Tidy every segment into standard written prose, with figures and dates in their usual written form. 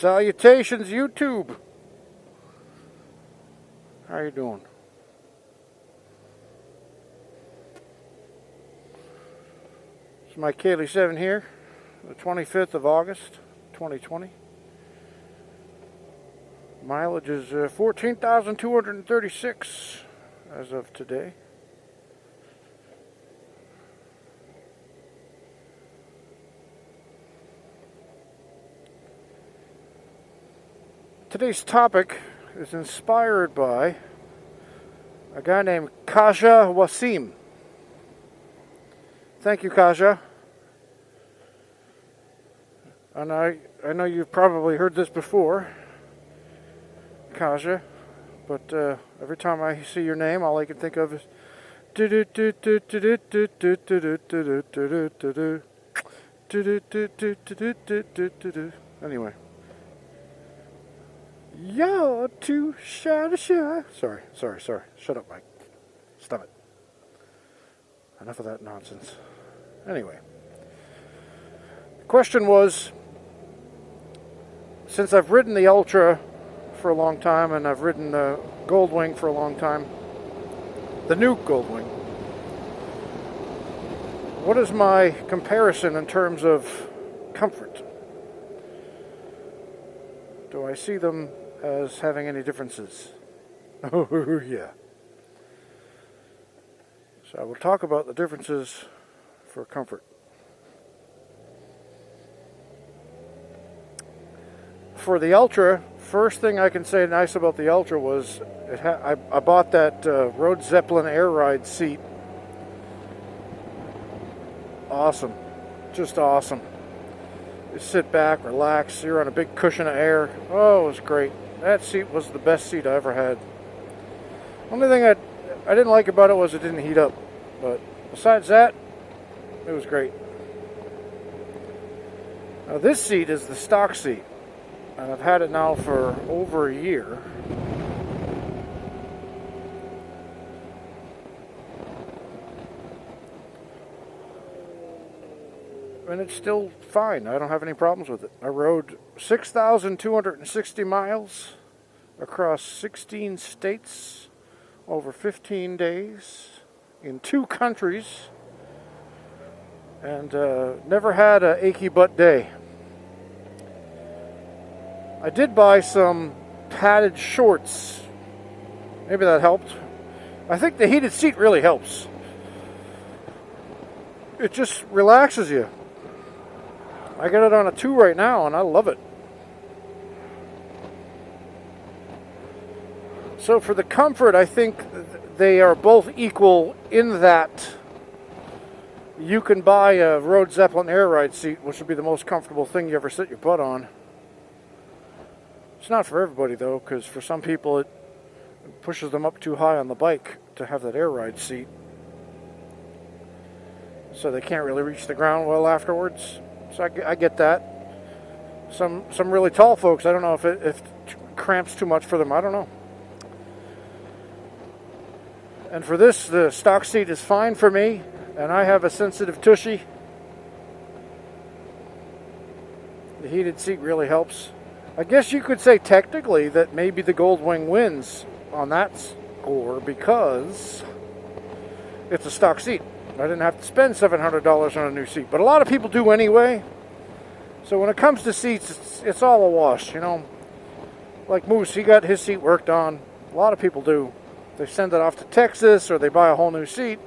Salutations, YouTube. How you doing? It's my Kaylee 7 here, the 25th of August, 2020. Mileage is 14,236 as of today. Today's topic is inspired by a guy named Kaja Wasim. Thank you, Kaja. And I know you've probably heard this before, Kaja, but every time I see your name, all I can think of is anyway. You're too shy to shy. Sorry. Shut up, Mike. Stop it. Enough of that nonsense. Anyway. The question was, since I've ridden the Ultra for a long time and I've ridden the Goldwing for a long time, the new Goldwing, what is my comparison in terms of comfort? Do I see them as having any differences? Oh, yeah. So I will talk about the differences for comfort. For the Ultra, first thing I can say nice about the Ultra was I bought that Road Zeppelin air ride seat. Awesome. Just awesome. You sit back, relax, you're on a big cushion of air. Oh, it was great. That seat was the best seat I ever had. Only thing I didn't like about it was it didn't heat up. But besides that, it was great. Now this seat is the stock seat. And I've had it now for over a year. And it's still fine. I don't have any problems with it. I rode 6,260 miles across 16 states over 15 days in 2 countries and never had an achy butt day. I did buy some padded shorts. Maybe that helped. I think the heated seat really helps. It just relaxes you. I got it on a 2 right now, and I love it. So for the comfort, I think they are both equal in that you can buy a Road Zeppelin air ride seat, which would be the most comfortable thing you ever sit your butt on. It's not for everybody, though, because for some people it pushes them up too high on the bike to have that air ride seat. So they can't really reach the ground well afterwards. So I get that. Some really tall folks, I don't know if it cramps too much for them. I don't know. And for this, the stock seat is fine for me, and I have a sensitive tushy. The heated seat really helps. I guess you could say technically that maybe the Goldwing wins on that score because it's a stock seat. I didn't have to spend $700 on a new seat, but a lot of people do anyway. So when it comes to seats, it's all a wash, you know. Like Moose, he got his seat worked on. A lot of people do. They send it off to Texas or they buy a whole new seat.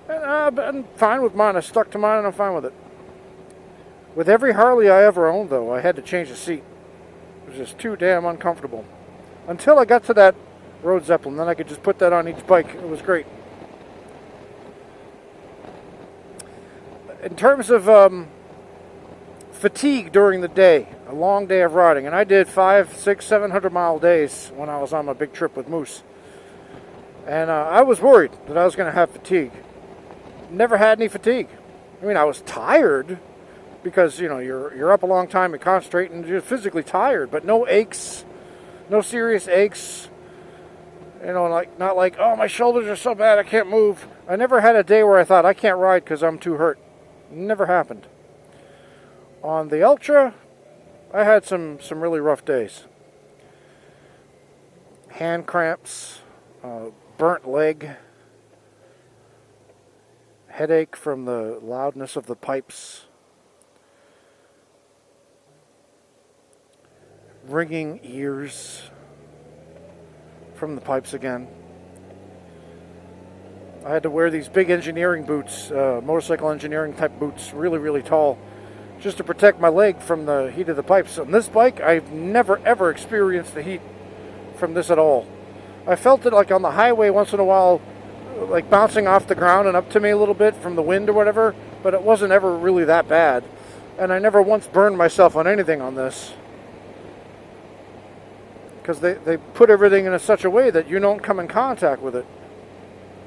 And I'm fine with mine. I stuck to mine and I'm fine with it. With every Harley I ever owned, though, I had to change the seat. It was just too damn uncomfortable. Until I got to that Road Zeppelin, then I could just put that on each bike. It was great. In terms of fatigue during the day, a long day of riding, and I did 500, 600, 700 mile days when I was on my big trip with Moose. And I was worried that I was going to have fatigue. Never had any fatigue. I mean, I was tired because, you know, you're up a long time and concentrating, and you're physically tired, but no aches, no serious aches. You know, like not like, oh, my shoulders are so bad I can't move. I never had a day where I thought I can't ride because I'm too hurt. Never happened. On the Ultra, I had some really rough days. Hand cramps, burnt leg, headache from the loudness of the pipes, ringing ears from the pipes again. I had to wear these big engineering boots, motorcycle engineering type boots, really tall, just to protect my leg from the heat of the pipes. On this bike, I've never ever experienced the heat from this at all. I felt it like on the highway once in a while, like bouncing off the ground and up to me a little bit from the wind or whatever, but it wasn't ever really that bad. And I never once burned myself on anything on this, because they put everything in such a way that you don't come in contact with it.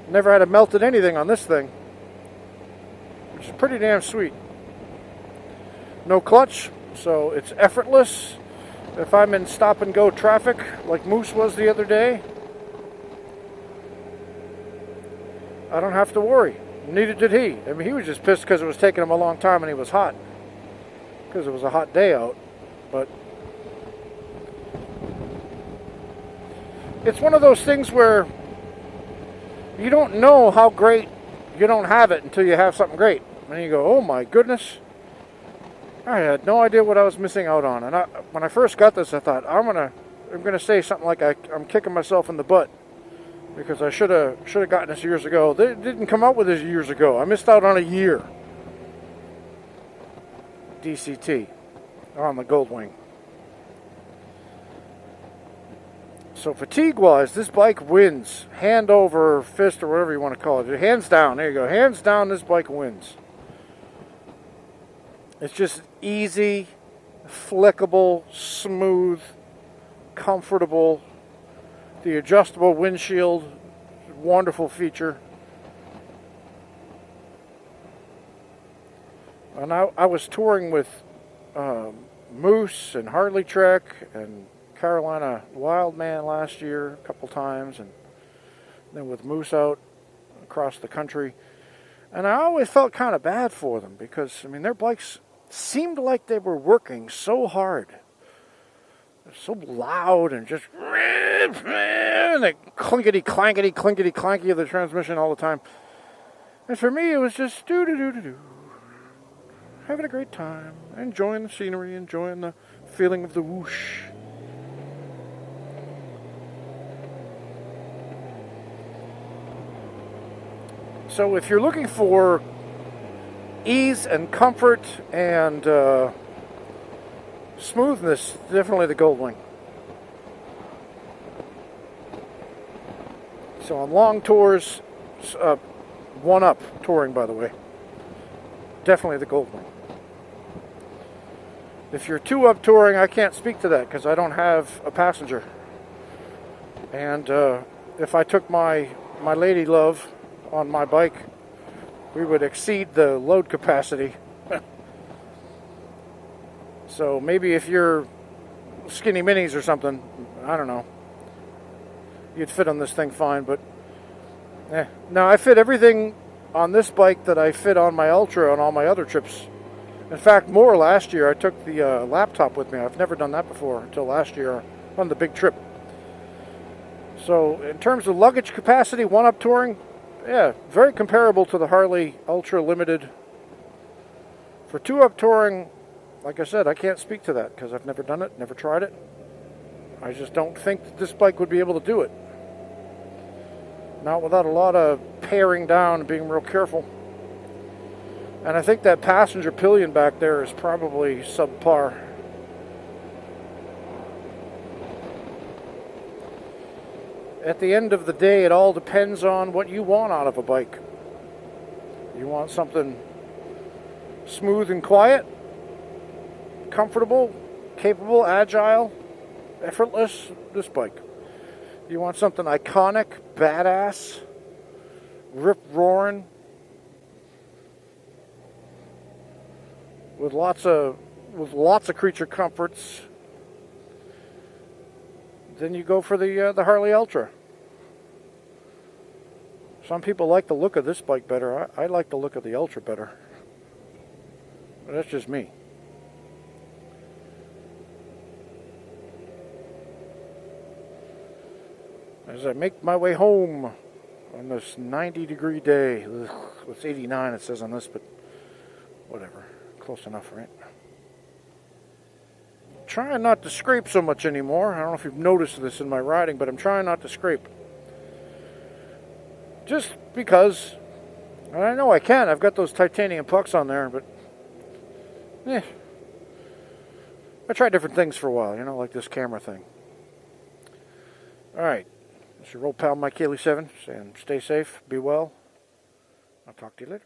Never had a melted anything on this thing, which is pretty damn sweet. No clutch, so it's effortless. If I'm in stop and go traffic, like Moose was the other day, I don't have to worry. Neither did he. I mean, he was just pissed because it was taking him a long time and he was hot, because it was a hot day out. But it's one of those things where you don't know how great you don't have it until you have something great. And you go, oh my goodness, I had no idea what I was missing out on. And when I first got this, I thought, I'm gonna say something like I'm kicking myself in the butt, because I should have gotten this years ago. They didn't come out with this years ago. I missed out on a year. DCT on the Goldwing. So fatigue-wise, this bike wins. Hand over fist, or whatever you want to call it. Hands down. There you go. Hands down, this bike wins. It's just easy, flickable, smooth, comfortable. The adjustable windshield, wonderful feature. And I was touring with Moose and Harley Trek and Carolina Wildman last year a couple times, and then with Moose out across the country. And I always felt kind of bad for them, because, I mean, their bikes seemed like they were working so hard. They're so loud and just and they clinkety clanky of the transmission all the time. And for me, it was just do having a great time, enjoying the scenery, enjoying the feeling of the whoosh. So if you're looking for ease and comfort and smoothness, definitely the Goldwing. So on long tours, one-up touring, by the way, definitely the Goldwing. If you're two-up touring, I can't speak to that because I don't have a passenger. And if I took my lady love on my bike, we would exceed the load capacity. So maybe if you're skinny minis or something, I don't know, you'd fit on this thing fine. But no, I fit everything on this bike that I fit on my Ultra on all my other trips. In fact, more last year. I took the laptop with me. I've never done that before until last year on the big trip. So in terms of luggage capacity, one-up touring, yeah, very comparable to the Harley Ultra Limited. For two-up touring, like I said, I can't speak to that because I've never done it, never tried it. I just don't think that this bike would be able to do it. Not without a lot of paring down and being real careful. And I think that passenger pillion back there is probably subpar. At the end of the day, it all depends on what you want out of a bike. You want something smooth and quiet, comfortable, capable, agile, effortless, this bike. You want something iconic, badass, rip-roaring, with lots of creature comforts, then you go for the Harley Ultra. Some people like the look of this bike better. I like the look of the Ultra better. But that's just me. as I make my way home on this 90-degree day. Ugh, it's 89 it says on this, but whatever. Close enough, right? Trying not to scrape so much anymore. I don't know if you've noticed this in my riding, but I'm trying not to scrape. Just because, and I know I can. I've got those titanium pucks on there, but I tried different things for a while, you know, like this camera thing. Alright, this is your old pal Mike Haley 7, saying stay safe, be well. I'll talk to you later.